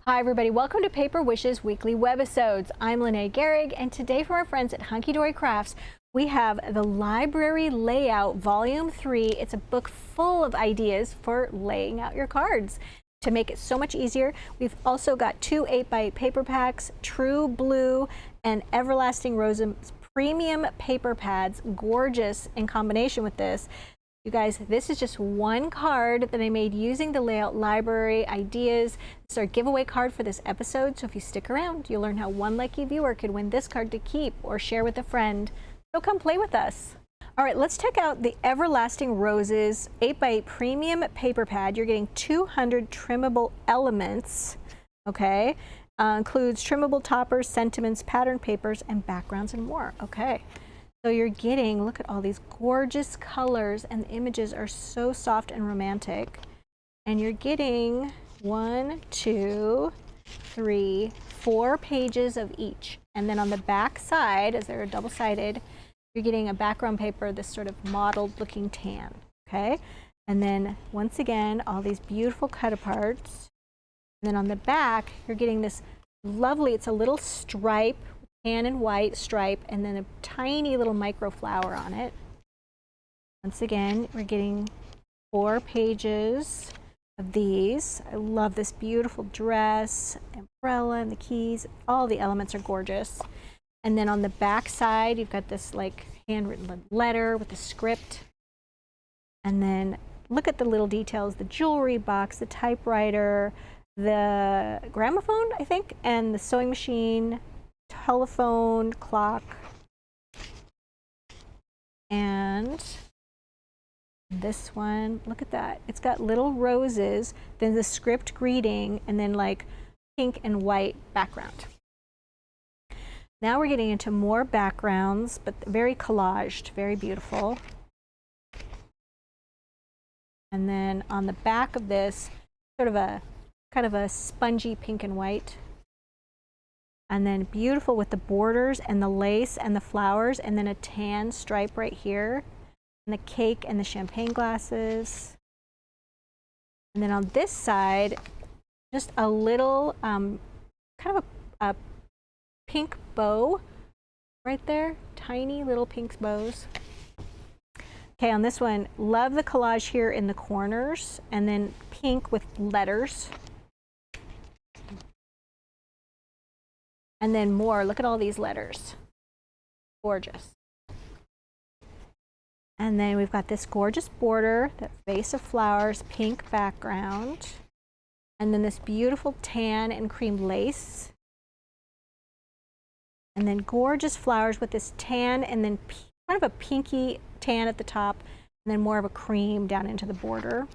Hi everybody, welcome to Paper Wishes weekly webisodes. I'm Lene Gehrig, and today from our friends at Hunkydory Crafts, we have the Library Layout Volume 3. It's a book full of ideas for laying out your cards to make it so much easier. We've also got two 8x8 paper packs, True Blue and Everlasting Roses premium paper pads, gorgeous in combination with this. You guys, this is just one card that I made using the Layout Library ideas. It's our giveaway card for this episode, so if you stick around, you'll learn how one lucky viewer could win this card to keep or share with a friend. So come play with us. All right, let's check out the Everlasting Roses 8x8 premium paper pad. You're getting 200 trimmable elements, okay? Includes trimmable toppers, sentiments, pattern papers, and backgrounds and more, okay? So you're getting, look at all these gorgeous colors, and the images are so soft and romantic. And you're getting 1, 2, 3, 4 pages of each. And then on the back side, as they're double-sided, you're getting a background paper, this sort of mottled looking tan, okay? And then once again, all these beautiful cut aparts. And then on the back, you're getting this lovely, it's a little stripe, tan and white stripe, and then a tiny little micro flower on it. Once again, we're getting 4 pages of these. I love this beautiful dress, umbrella, and the keys. All the elements are gorgeous. And then on the back side, you've got this like handwritten letter with the script. And then look at the little details, the jewelry box, the typewriter, the gramophone, I think, and the sewing machine, telephone, clock, and this one, look at that. It's got little roses, then the script greeting, and then like pink and white background. Now we're getting into more backgrounds, but very collaged, very beautiful. And then on the back of this, sort of a kind of a spongy pink and white. And then beautiful with the borders and the lace and the flowers, and then a tan stripe right here, and the cake and the champagne glasses. And then on this side, just a little kind of a pink bow right there, tiny little pink bows. Okay, on this one, love the collage here in the corners, and then pink with letters. And then more, look at all these letters. Gorgeous. And then we've got this gorgeous border, that vase of flowers, pink background. And then this beautiful tan and cream lace. And then gorgeous flowers with this tan and then kind of a pinky tan at the top, and then more of a cream down into the border.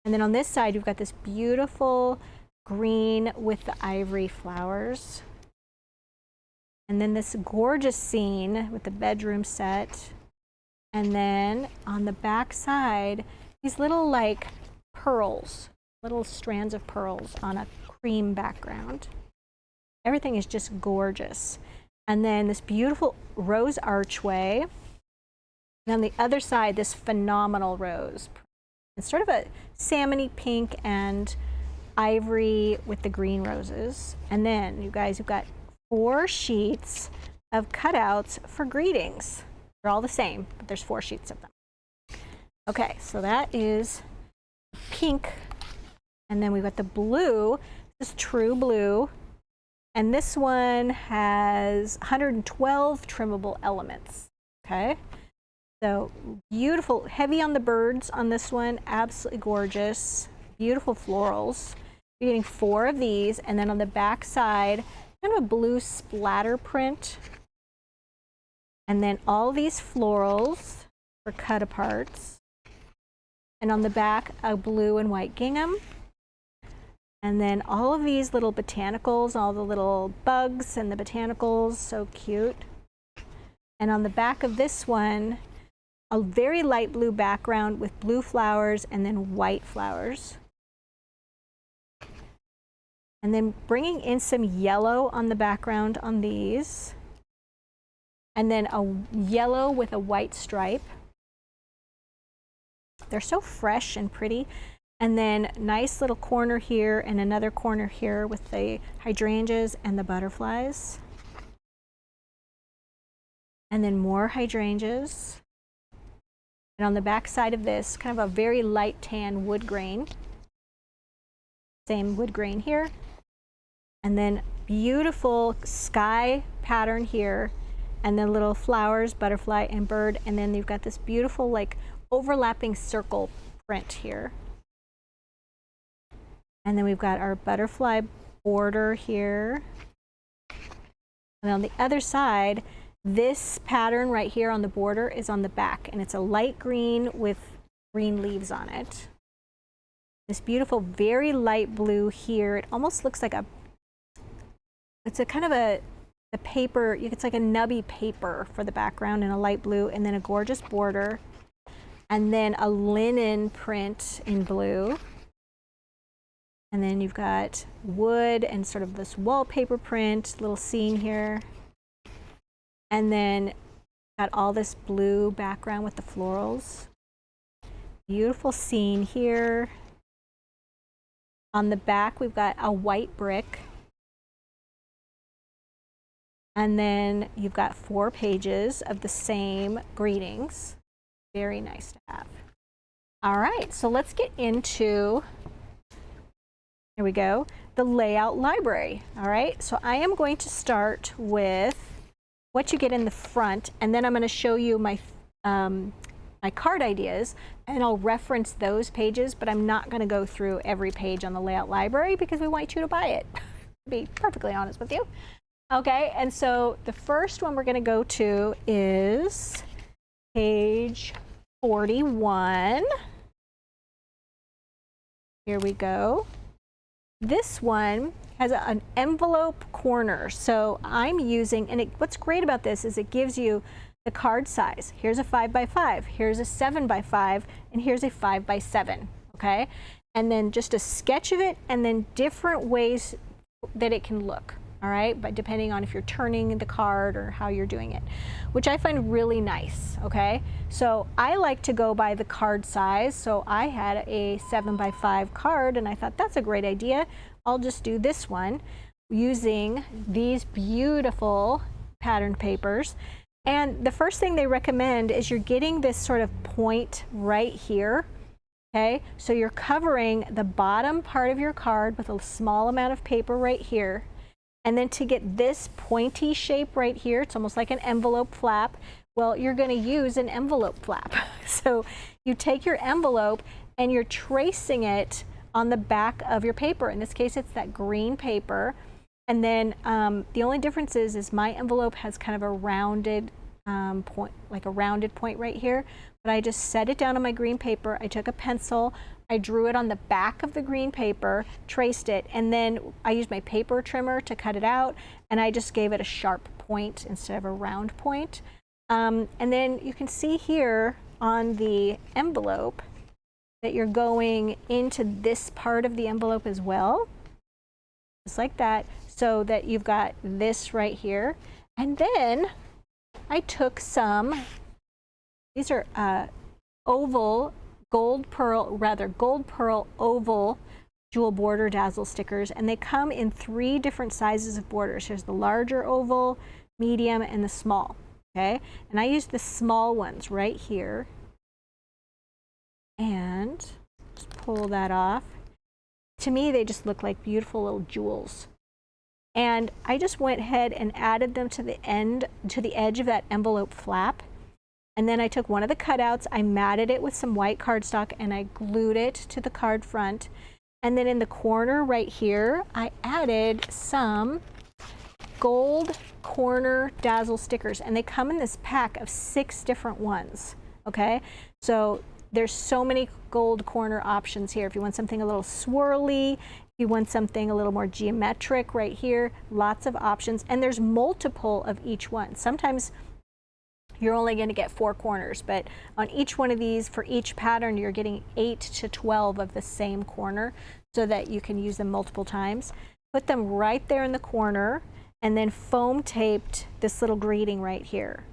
And then on this side, you've got this beautiful green with the ivory flowers. And then this gorgeous scene with the bedroom set. And then on the back side, these little like pearls, little strands of pearls on a cream background. Everything is just gorgeous. And then this beautiful rose archway. And on the other side, this phenomenal rose. It's sort of a salmony pink and ivory with the green roses. And then you guys, you've got 4 sheets of cutouts for greetings. They're all the same, but there's 4 sheets of them. Okay, so that is pink. And then we've got the blue. This is True Blue. And this one has 112 trimmable elements. Okay, so beautiful, heavy on the birds on this one, absolutely gorgeous, beautiful florals. You're getting 4 of these, and then on the back side, kind of a blue splatter print. And then all these florals for cut aparts. And on the back, a blue and white gingham. And then all of these little botanicals, all the little bugs and the botanicals, so cute. And on the back of this one, a very light blue background with blue flowers and then white flowers. And then bringing in some yellow on the background on these. And then a yellow with a white stripe. They're so fresh and pretty. And then nice little corner here and another corner here with the hydrangeas and the butterflies. And then more hydrangeas. And on the back side of this, kind of a very light tan wood grain. Same wood grain here. And then beautiful sky pattern here. And then little flowers, butterfly and bird. And then you've got this beautiful like overlapping circle print here. And then we've got our butterfly border here. And on the other side, this pattern right here on the border is on the back, and it's a light green with green leaves on it. This beautiful, very light blue here. It almost looks like it's a kind of a paper, it's like a nubby paper for the background in a light blue, and then a gorgeous border, and then a linen print in blue. And then you've got wood and sort of this wallpaper print, little scene here. And then got all this blue background with the florals. Beautiful scene here. On the back, we've got a white brick. And then you've got 4 pages of the same greetings. Very nice to have. All right, so let's get into, here we go, the layout library. All right, so I am going to start with what you get in the front, and then I'm going to show you my my card ideas, and I'll reference those pages, but I'm not going to go through every page on the layout library because we want you to buy it, to be perfectly honest with you. Okay, and so the first one we're going to go to is page 41. Here we go. This one has an envelope corner, so I'm using, and what's great about this is it gives you the card size. Here's a 5x5, here's a 7x5, and here's a 5x7, okay? And then just a sketch of it, and then different ways that it can look, all right? But depending on if you're turning the card or how you're doing it, which I find really nice, okay? So I like to go by the card size, so I had a 7x5 card, and I thought that's a great idea. I'll just do this one using these beautiful patterned papers. And the first thing they recommend is you're getting this sort of point right here, okay? So you're covering the bottom part of your card with a small amount of paper right here. And then to get this pointy shape right here, it's almost like an envelope flap. Well, you're going to use an envelope flap. So you take your envelope and you're tracing it on the back of your paper. In this case, it's that green paper. And then the only difference is my envelope has kind of a rounded point, like a rounded point right here. But I just set it down on my green paper. I took a pencil, I drew it on the back of the green paper, traced it, and then I used my paper trimmer to cut it out, and I just gave it a sharp point instead of a round point. And then you can see here on the envelope that you're going into this part of the envelope as well, just like that, so that you've got this right here. And then I took some, these are oval gold pearl oval jewel border dazzle stickers, and they come in 3 different sizes of borders. Here's the larger oval, medium, and the small, okay? And I used the small ones right here. And just pull that off. To me, they just look like beautiful little jewels. And I just went ahead and added them to the edge of that envelope flap. And then I took one of the cutouts, I matted it with some white cardstock, and I glued it to the card front. And then in the corner right here, I added some gold corner dazzle stickers, and they come in this pack of 6 different ones, okay? So there's so many gold corner options here. If you want something a little swirly, if you want something a little more geometric right here, lots of options. And there's multiple of each one. Sometimes you're only going to get 4 corners, but on each one of these, for each pattern, you're getting 8 to 12 of the same corner so that you can use them multiple times. Put them right there in the corner, and then foam taped this little greeting right here.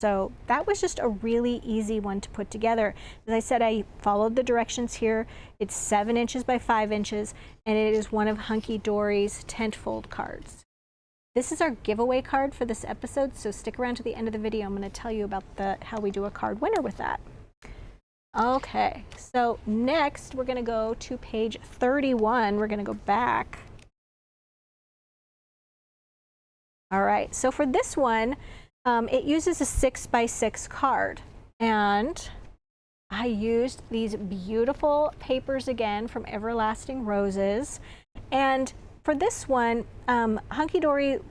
So that was just a really easy one to put together. As I said, I followed the directions here. It's 7 inches by 5 inches, and it is one of Hunkydory's tent-fold cards. This is our giveaway card for this episode, so stick around to the end of the video. I'm going to tell you about how we do a card winner with that. Okay, so next we're going to go to page 31. We're going to go back. All right, so for this one, it uses a 6 by 6 card, and I used these beautiful papers again from Everlasting Roses. And for this one, Hunkydory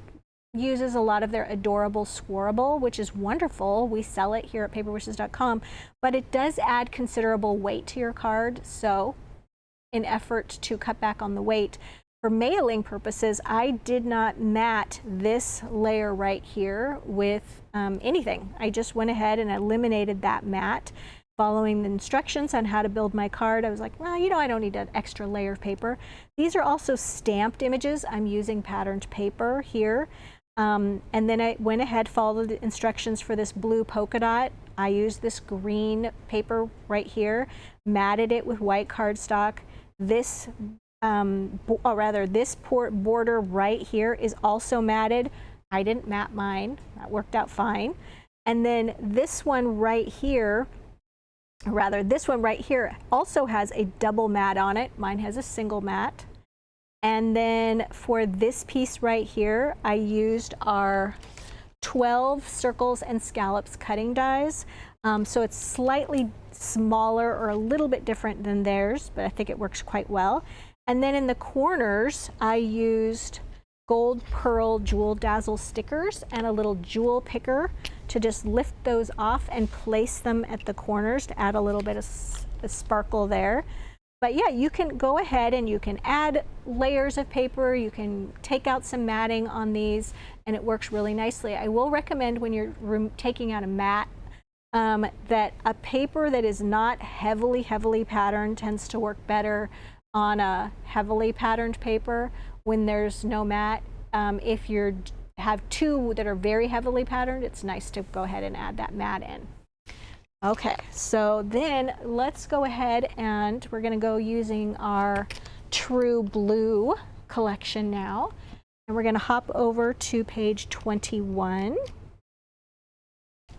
uses a lot of their adorable squirrable, which is wonderful. We sell it here at paperwishes.com, but it does add considerable weight to your card. So in effort to cut back on the weight, for mailing purposes, I did not mat this layer right here with anything. I just went ahead and eliminated that mat. Following the instructions on how to build my card, I was like, well, you know, I don't need an extra layer of paper. These are also stamped images. I'm using patterned paper here. And then I went ahead, followed the instructions for this blue polka dot. I used this green paper right here, matted it with white cardstock. This this border right here is also matted. I didn't mat mine. That worked out fine. And then this one right here, this one right here also has a double mat on it. Mine has a single mat. And then for this piece right here, I used our 12 circles and scallops cutting dies. So it's slightly smaller or a little bit different than theirs, but I think it works quite well. And then in the corners, I used gold pearl jewel dazzle stickers and a little jewel picker to just lift those off and place them at the corners to add a little bit of sparkle there. But yeah, you can go ahead and you can add layers of paper, you can take out some matting on these, and it works really nicely. I will recommend when you're taking out a mat that a paper that is not heavily patterned tends to work better on a heavily patterned paper when there's no mat. If you have two that are very heavily patterned, it's nice to go ahead and add that mat in. Okay, so then let's go ahead and we're going to go using our True Blue collection now. And we're going to hop over to page 21.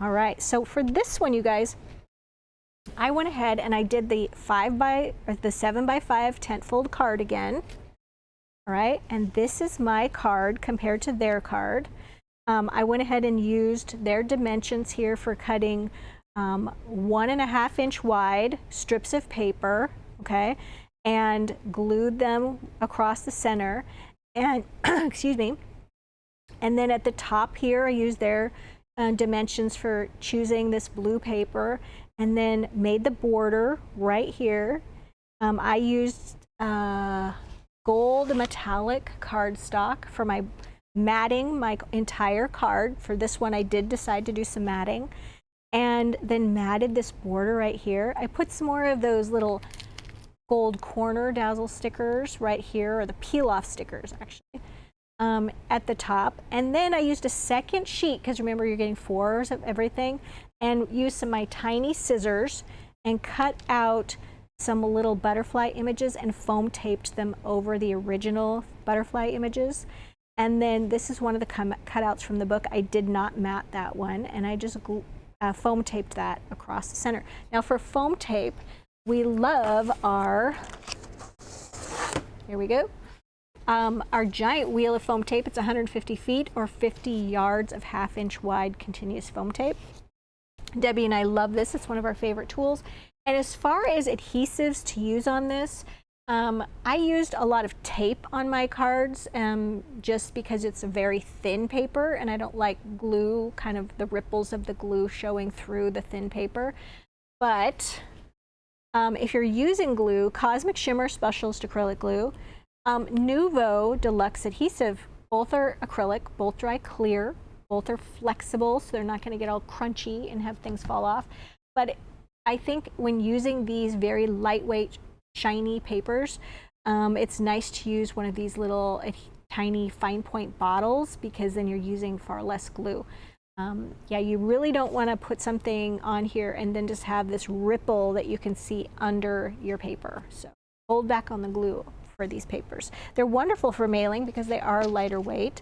All right, so for this one, you guys, I went ahead and I did the 7 by 5 tent fold card again. All right, and this is my card compared to their card. I went ahead and used their dimensions here for cutting 1.5 inch wide strips of paper, okay, and glued them across the center. And excuse me. And then at the top here, I used their dimensions for choosing this blue paper, and then made the border right here. I used gold metallic cardstock for my matting my entire card. For this one, I did decide to do some matting, and then matted this border right here. I put some more of those little gold corner dazzle stickers right here, or the peel-off stickers actually, at the top. And then I used a second sheet, because remember you're getting 4s of everything, and used some of my tiny scissors and cut out some little butterfly images and foam taped them over the original butterfly images. And then this is one of the cutouts from the book. I did not mat that one, and I just foam taped that across the center. Now for foam tape, we love our, here we go, our giant wheel of foam tape. It's 150 feet or 50 yards of 1/2 inch wide continuous foam tape. Debbie and I love this. It's one of our favorite tools. And as far as adhesives to use on this, I used a lot of tape on my cards just because it's a very thin paper and I don't like glue, kind of the ripples of the glue showing through the thin paper. But if you're using glue, Cosmic Shimmer Specialist acrylic glue, Nouveau Deluxe adhesive, both are acrylic, both dry clear, both are flexible, so they're not going to get all crunchy and have things fall off. But I think when using these very lightweight, shiny papers, it's nice to use one of these little tiny fine point bottles, because then you're using far less glue. Yeah, you really don't want to put something on here and then just have this ripple that you can see under your paper. So hold back on the glue for these papers. They're wonderful for mailing because they are lighter weight.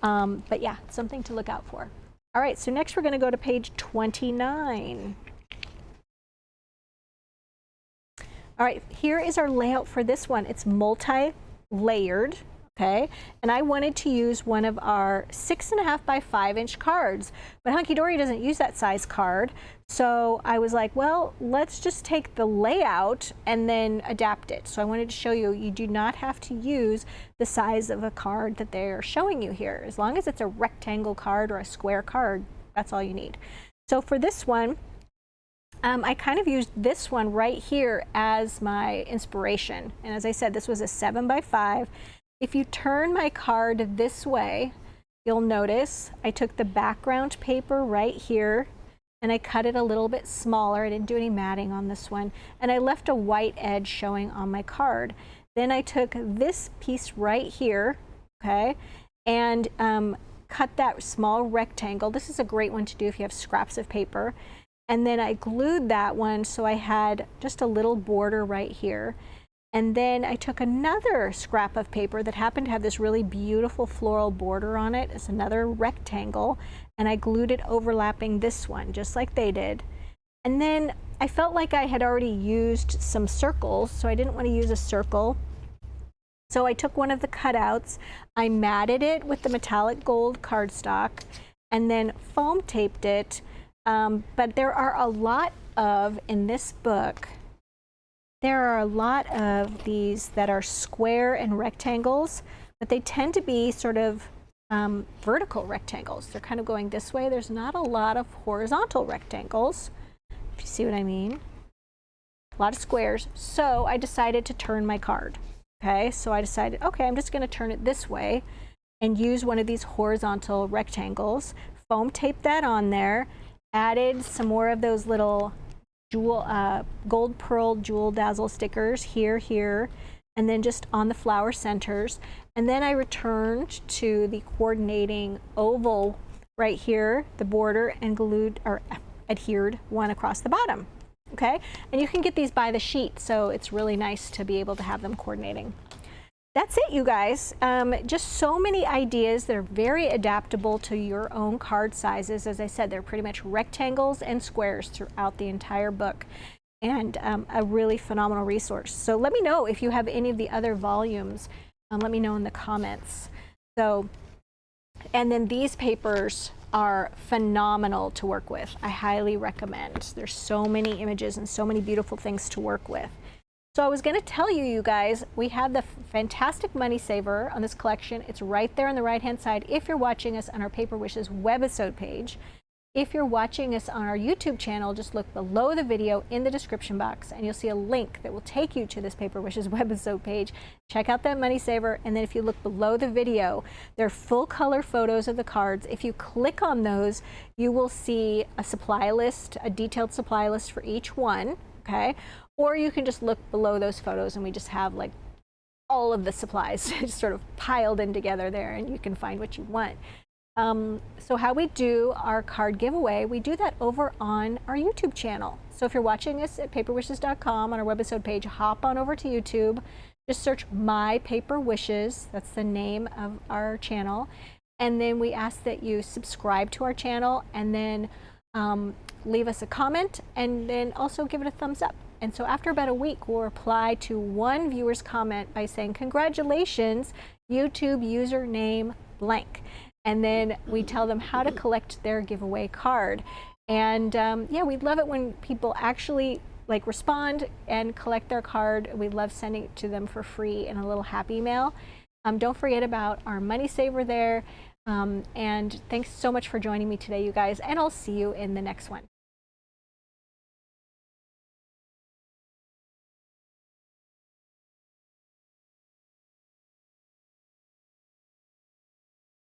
But yeah, something to look out for. All right, so next we're going to go to page 29. All right, here is our layout for this one. It's multi-layered, okay? And I wanted to use one of our 6.5 by 5-inch cards, but Hunkydory doesn't use that size card. So I was like, well, let's just take the layout and then adapt it. So I wanted to show you, you do not have to use the size of a card that they're showing you here. As long as it's a rectangle card or a square card, that's all you need. So for this one, I kind of used this one right here as my inspiration. And as I said, this was a 7 by 5. If you turn my card this way, you'll notice I took the background paper right here and I cut it a little bit smaller. I didn't do any matting on this one. And I left a white edge showing on my card. Then I took this piece right here, okay, and cut that small rectangle. This is a great one to do if you have scraps of paper. And then I glued that one so I had just a little border right here. And then I took another scrap of paper that happened to have this really beautiful floral border on it. It's another rectangle. And I glued it overlapping this one, just like they did. And then I felt like I had already used some circles, so I didn't want to use a circle. So I took one of the cutouts, I matted it with the metallic gold cardstock, and then foam taped it. But there are a lot of, in this book, there are a lot of these that are square and rectangles, but they tend to be sort of vertical rectangles. They're kind of going this way. There's not a lot of horizontal rectangles, if you see what I mean. A lot of squares. So I decided to turn my card. Okay, so I decided, okay, I'm just going to turn it this way and use one of these horizontal rectangles, foam tape that on there, added some more of those little gold pearl jewel dazzle stickers here, and then just on the flower centers. And then I returned to the coordinating oval right here, the border, and glued or adhered one across the bottom. Okay, and you can get these by the sheet, so it's really nice to be able to have them coordinating. That's it, you guys. Just so many ideas. They're very adaptable to your own card sizes. As I said, they're pretty much rectangles and squares throughout the entire book, and a really phenomenal resource. So let me know if you have any of the other volumes. Let me know in the comments. So, and then these papers are phenomenal to work with. I highly recommend. There's so many images and so many beautiful things to work with. So I was going to tell you, you guys, we have the fantastic money saver on this collection. It's right there on the right-hand side if you're watching us on our Paper Wishes webisode page. If you're watching us on our YouTube channel, just look below the video in the description box and you'll see a link that will take you to this Paper Wishes webisode page. Check out that money saver, and then if you look below the video, there are full color photos of the cards. If you click on those, you will see a supply list, a detailed supply list for each one, okay? Or you can just look below those photos and we just have like all of the supplies just sort of piled in together there, and you can find what you want. So how we do our card giveaway, we do that over on our YouTube channel. So if you're watching us at paperwishes.com on our webisode page, hop on over to YouTube, just search My Paper Wishes, that's the name of our channel, and then we ask that you subscribe to our channel and then leave us a comment and then also give it a thumbs up. And so after about a week, we'll reply to one viewer's comment by saying, congratulations, YouTube username blank. And then we tell them how to collect their giveaway card. And yeah, we love it when people actually like respond and collect their card. We love sending it to them for free in a little happy mail. Don't forget about our money saver there. And thanks so much for joining me today, you guys, and I'll see you in the next one.